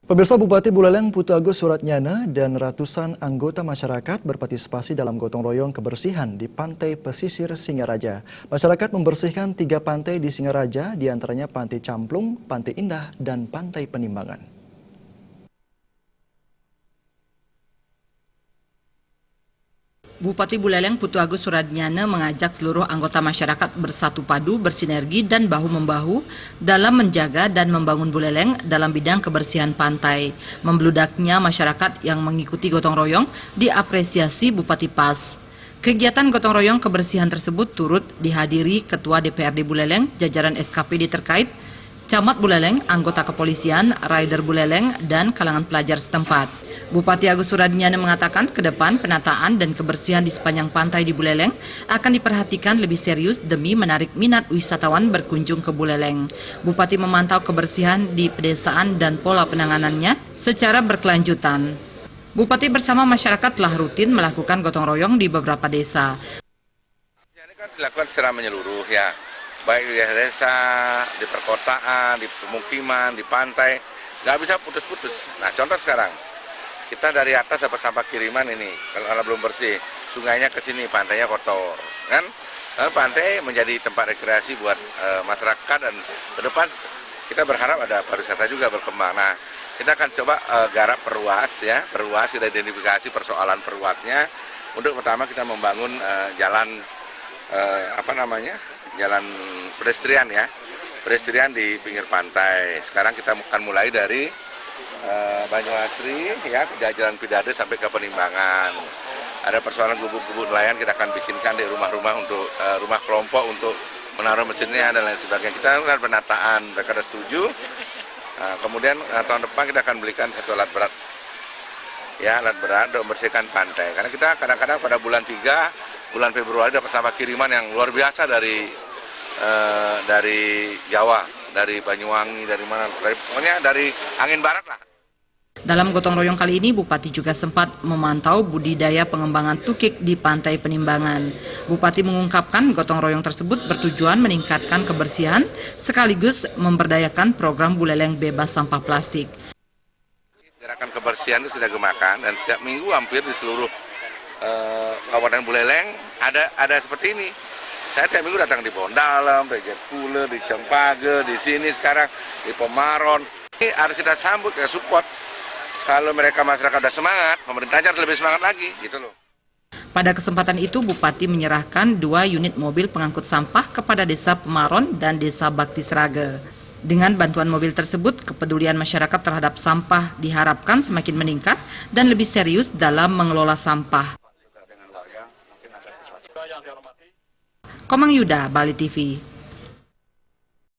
Pemirsa, Bupati Buleleng Putu Agus Suratnyana dan ratusan anggota masyarakat berpartisipasi dalam gotong royong kebersihan di pantai pesisir Singaraja. Masyarakat membersihkan 3 pantai di Singaraja, diantaranya Pantai Camplung, Pantai Indah, dan Pantai Penimbangan. Bupati Buleleng Putu Agus Suratnyana mengajak seluruh anggota masyarakat bersatu padu, bersinergi dan bahu-membahu dalam menjaga dan membangun Buleleng dalam bidang kebersihan pantai. Membludaknya masyarakat yang mengikuti gotong royong diapresiasi Bupati Pas. Kegiatan gotong royong kebersihan tersebut turut dihadiri Ketua DPRD Buleleng, jajaran SKPD terkait, Camat Buleleng, anggota kepolisian, rider Buleleng, dan kalangan pelajar setempat. Bupati Agus Suratnyana mengatakan ke depan penataan dan kebersihan di sepanjang pantai di Buleleng akan diperhatikan lebih serius demi menarik minat wisatawan berkunjung ke Buleleng. Bupati memantau kebersihan di pedesaan dan pola penanganannya secara berkelanjutan. Bupati bersama masyarakat telah rutin melakukan gotong royong di beberapa desa. Ini kan dilakukan secara menyeluruh ya, baik di desa, di perkotaan, di pemukiman, di pantai, nggak bisa putus-putus. Nah contoh sekarang, kita dari atas dapat sampah kiriman ini, kalau belum bersih, sungainya ke sini, pantainya kotor, kan? Lalu pantai menjadi tempat rekreasi buat masyarakat, dan ke depan kita berharap ada pariwisata juga berkembang. Nah, kita akan coba garap perluas ya, perluas, kita identifikasi persoalan perluasnya. Untuk pertama kita membangun jalan jalan pedestrian ya, pedestrian di pinggir pantai. Sekarang kita akan mulai dari Banyuasri ya, jalan Pidade sampai ke Penimbangan. Ada persoalan gubuk-gubuk nelayan, kita akan bikinkan di rumah-rumah untuk rumah kelompok untuk menaruh mesinnya dan lain sebagainya. Kita lakukan penataan, mereka sudah setuju. Kemudian tahun depan kita akan belikan satu alat berat, ya alat berat untuk membersihkan pantai. Karena kita kadang-kadang pada bulan 3, bulan Februari dapat sampah kiriman yang luar biasa dari Jawa, dari Banyuwangi, dari mana, pokoknya dari angin barat lah. Dalam gotong royong kali ini, Bupati juga sempat memantau budidaya pengembangan tukik di Pantai Penimbangan. Bupati mengungkapkan gotong royong tersebut bertujuan meningkatkan kebersihan sekaligus memberdayakan program Buleleng bebas sampah plastik. Gerakan kebersihan itu sudah gemakan, dan setiap minggu hampir di seluruh Kabupaten Buleleng ada seperti ini. Saya tiap minggu datang di Bondalem, di Jekule, di Cempage, di sini sekarang di Pemaron. Ini harus kita sambut, kita support. Kalau mereka masyarakat sudah semangat, pemerintahnya harus lebih semangat lagi, gitu loh. Pada kesempatan itu, Bupati menyerahkan 2 unit mobil pengangkut sampah kepada Desa Pemaron dan Desa Bakti Sraga. Dengan bantuan mobil tersebut, kepedulian masyarakat terhadap sampah diharapkan semakin meningkat dan lebih serius dalam mengelola sampah. Komang Yuda, Bali TV.